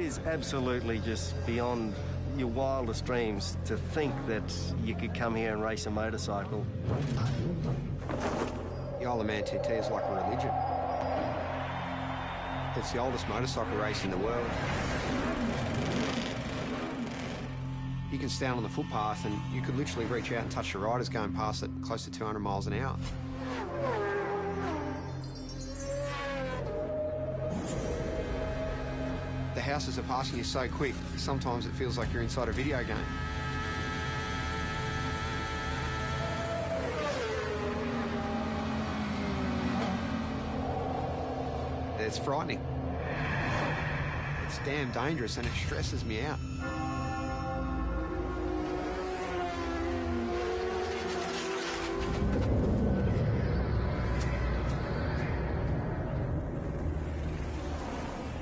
is absolutely just beyond your wildest dreams to think that you could come here and race a motorcycle. The Isle of Man TT is like a religion. It's the oldest motorcycle race in the world. You can stand on the footpath and you could literally reach out and touch the riders going past at close to 200 miles an hour. The houses are passing you so quick, sometimes it feels like you're inside a video game. It's frightening. It's damn dangerous and it stresses me out.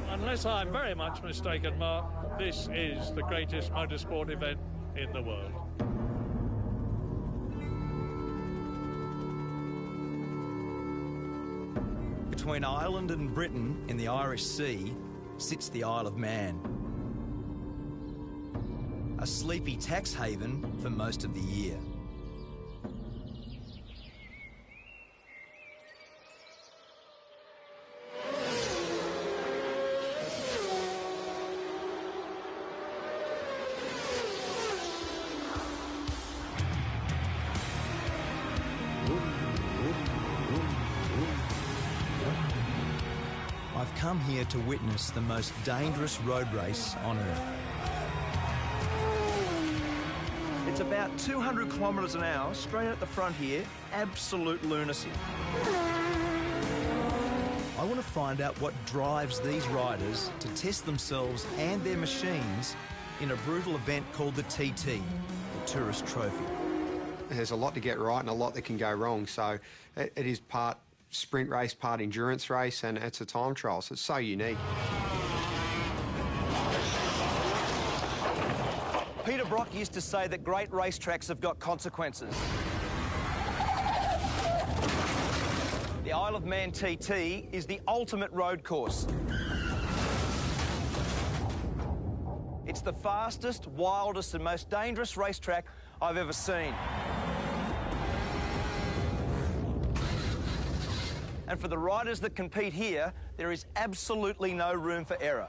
Unless I'm very much mistaken, Mark, this is the greatest motorsport event in the world. Between Ireland and Britain in the Irish Sea sits the Isle of Man. A sleepy tax haven for most of the year. I've come here to witness the most dangerous road race on Earth. It's about 200 kilometres an hour, straight at the front here, absolute lunacy. I want to find out what drives these riders to test themselves and their machines in a brutal event called the TT, the Tourist Trophy. There's a lot to get right and a lot that can go wrong, so it is part sprint race, part endurance race, and it's a time trial, so it's so unique. Peter Brock used to say that great racetracks have got consequences. The Isle of Man TT is the ultimate road course. It's the fastest, wildest and most dangerous racetrack I've ever seen. And for the riders that compete here, there is absolutely no room for error.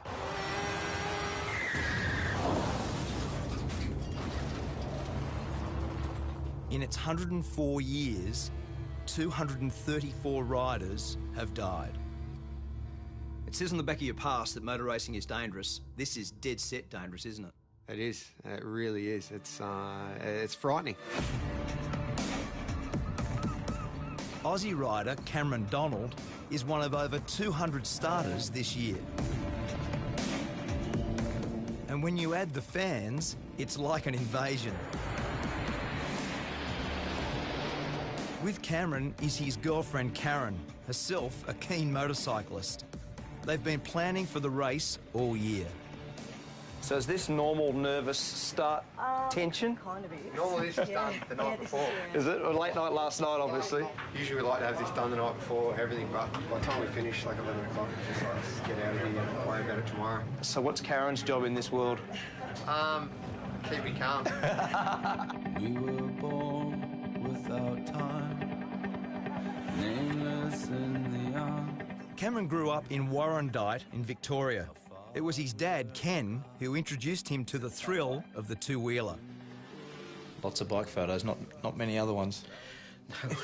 In its 104 years, 234 riders have died. It says on the back of your pass that motor racing is dangerous. This is dead set dangerous, isn't it? It is. It really is. It's frightening. Aussie rider Cameron Donald is one of over 200 starters this year. And when you add the fans, it's like an invasion. With Cameron is his girlfriend Karen, herself a keen motorcyclist. They've been planning for the race all year. So is this normal nervous start tension? Kind of is. Normally this is done the night before. Is it? Or late night last night, obviously? Usually we like to have this done the night before, everything, but by the time we finish, like 11 o'clock, it's just like, let's get out of here and worry about it tomorrow. So what's Karen's job in this world? Keep me calm. We were born without time, nameless in the young. Cameron grew up in Warrandyte in Victoria. It was his dad, Ken, who introduced him to the thrill of the two-wheeler. Lots of bike photos, not many other ones.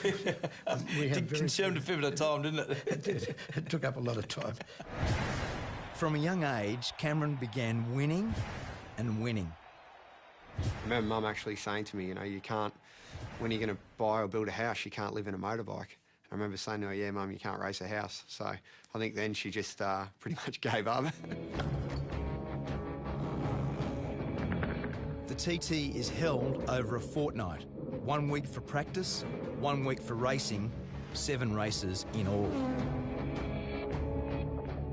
It consumed a fair bit of time, didn't it? It took up a lot of time. From a young age, Cameron began winning and winning. I remember Mum actually saying to me, you know, you can't, when you're going to buy or build a house, you can't live in a motorbike. I remember saying to her, yeah, Mum, you can't race a house. So I think then she just pretty much gave up. The TT is held over a fortnight. 1 week for practice, 1 week for racing, 7 races in all.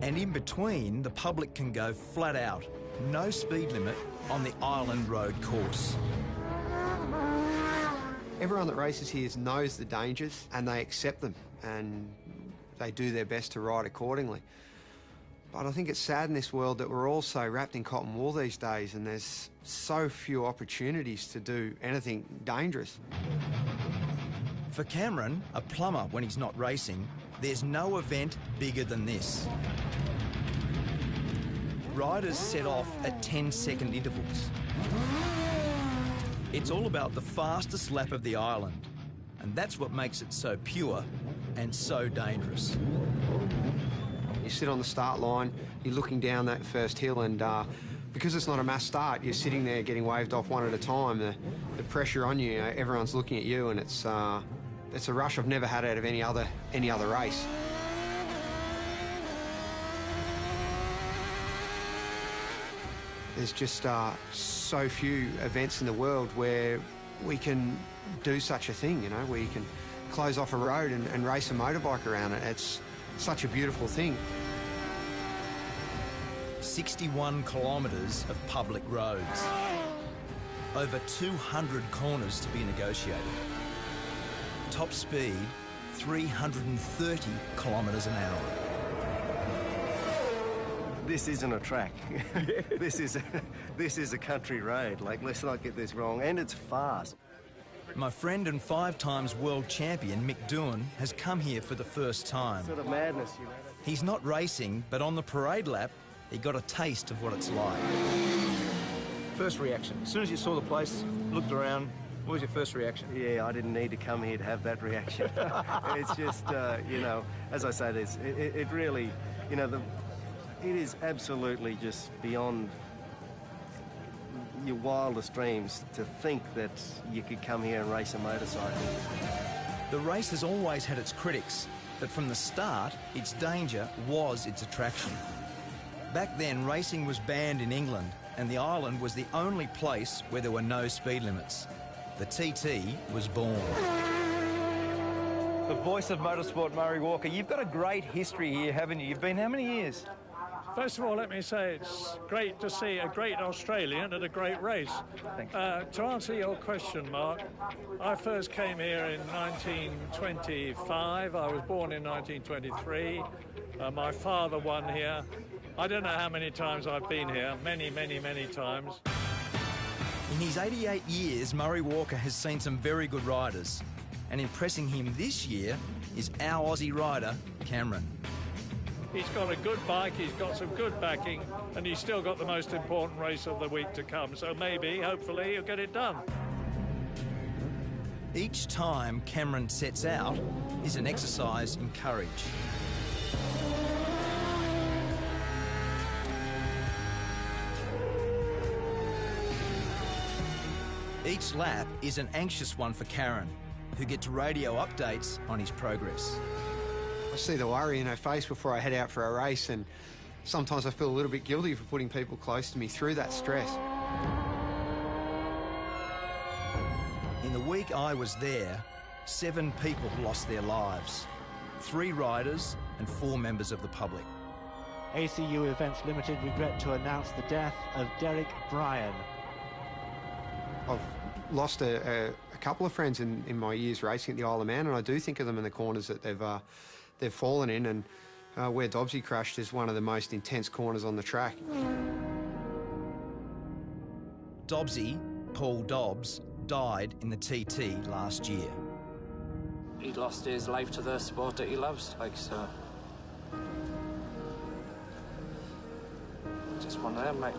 And in between, the public can go flat out, no speed limit on the Island Road course. Everyone that races here knows the dangers and they accept them and they do their best to ride accordingly. But I think it's sad in this world that we're all so wrapped in cotton wool these days, and there's so few opportunities to do anything dangerous. For Cameron, a plumber when he's not racing, there's no event bigger than this. Riders set off at 10-second intervals. It's all about the fastest lap of the island, and that's what makes it so pure and so dangerous. You sit on the start line, you're looking down that first hill, and because it's not a mass start, you're sitting there getting waved off one at a time. The pressure on you, everyone's looking at you, and it's a rush I've never had out of any other race. There's just so few events in the world where we can do such a thing, you know, where you can close off a road and race a motorbike around it. It's such a beautiful thing. 61 kilometres of public roads. Over 200 corners to be negotiated. Top speed, 330 kilometres an hour. This isn't a track. This is a country road. Like, let's not get this wrong. And it's fast. My friend and 5-times world champion Mick Doohan has come here for the first time. Sort of madness, you know. He's not racing, but on the parade lap, he got a taste of what it's like. First reaction, as soon as you saw the place, looked around, what was your first reaction? Yeah, I didn't need to come here to have that reaction. It's just, you know, as I say, it really, you know, it is absolutely just beyond your wildest dreams to think that you could come here and race a motorcycle. The race has always had its critics, but from the start, its danger was its attraction. Back then, racing was banned in England, and the island was the only place where there were no speed limits. The TT was born. The voice of motorsport, Murray Walker. You've got a great history here, haven't you? You've been how many years? First of all, let me say it's great to see a great Australian at a great race. Thanks. To answer your question, Mark, I first came here in 1925. I was born in 1923. My father won here. I don't know how many times I've been here. Many, many, many times. In his 88 years, Murray Walker has seen some very good riders. And impressing him this year is our Aussie rider, Cameron. He's got a good bike, he's got some good backing, and he's still got the most important race of the week to come. So maybe, hopefully, he'll get it done. Each time Cameron sets out is an exercise in courage. Each lap is an anxious one for Karen, who gets radio updates on his progress. I see the worry in her face before I head out for a race, and sometimes I feel a little bit guilty for putting people close to me through that stress. In the week I was there, 7 people lost their lives. 3 riders and 4 members of the public. ACU Events Limited regret to announce the death of Derek Bryan. I've lost a couple of friends in my years racing at the Isle of Man, and I do think of them in the corners that they've fallen in, and where Dobbsy crashed is one of the most intense corners on the track. Dobbsy, Paul Dobbs, died in the TT last year. He lost his life to the sport that he loves, like, so. Just one of them, mate.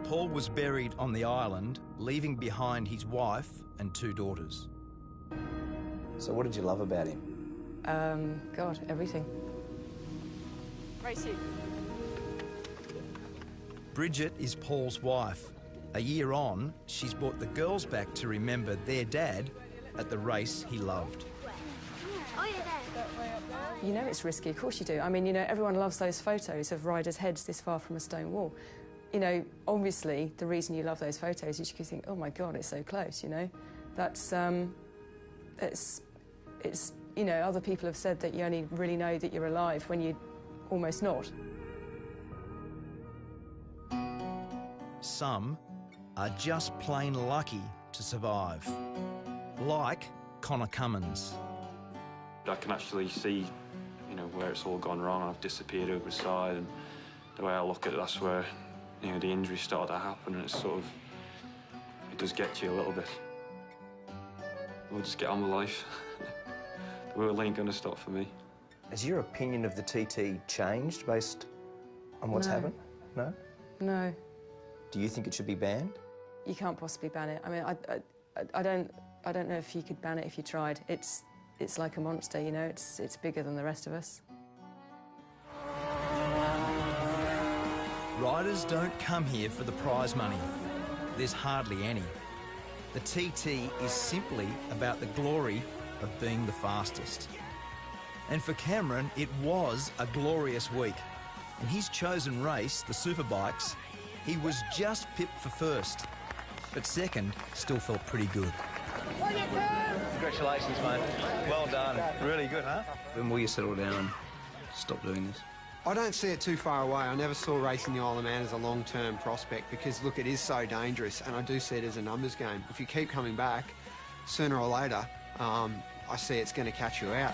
Paul was buried on the island, leaving behind his wife and 2 daughters. So what did you love about him? God, everything. Racing. Bridget is Paul's wife. A year on, she's brought the girls back to remember their dad at the race he loved. You know it's risky, of course you do. I mean, you know, everyone loves those photos of riders' heads this far from a stone wall. You know, obviously, the reason you love those photos is you think, oh my God, it's so close, you know? That's, it's, you know, other people have said that you only really know that you're alive when you're almost not. Some are just plain lucky to survive. Like Connor Cummins. I can actually see, know, where it's all gone wrong. I've disappeared over the side, and the way I look at it, that's where, you know, the injuries started to happen, and it's sort of, it does get to you a little bit. We'll just get on with life. The world ain't gonna stop for me. Has your opinion of the TT changed based on what's happened? No? No. Do you think it should be banned? You can't possibly ban it. I mean, I don't know if you could ban it if you tried. It's like a monster, you know. It's bigger than the rest of us. Riders don't come here for the prize money. There's hardly any. The TT is simply about the glory of being the fastest. And for Cameron, it was a glorious week. In his chosen race, the Superbikes, he was just pipped for first. But second still felt pretty good. Congratulations, mate. Well done. Really good, huh? When will you settle down and stop doing this? I don't see it too far away. I never saw racing the Isle of Man as a long-term prospect because, look, it is so dangerous, and I do see it as a numbers game. If you keep coming back, sooner or later, I see it's going to catch you out.